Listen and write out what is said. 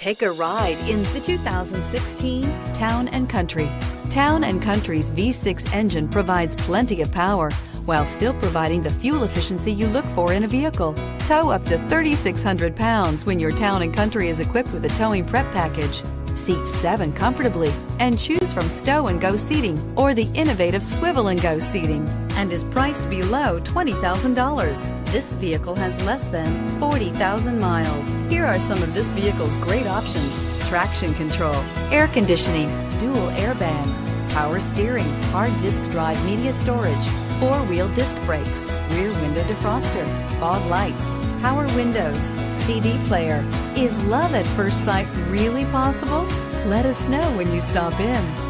Take a ride in the 2016 Town & Country. Town & Country's V6 engine provides plenty of power while still providing the fuel efficiency you look for in a vehicle. Tow up to 3,600 pounds when your Town & Country is equipped with a towing prep package. Seat 7 comfortably and choose from stow and go seating or the innovative swivel and go seating, and is priced below $20,000. This vehicle has less than 40,000 miles. Here are some of this vehicle's great options: traction control, air conditioning, dual airbags, power steering, hard disk drive media storage, 4-wheel disc brakes, rear window defroster, fog lights, power windows, CD player. Is love at first sight really possible? Let us know when you stop in.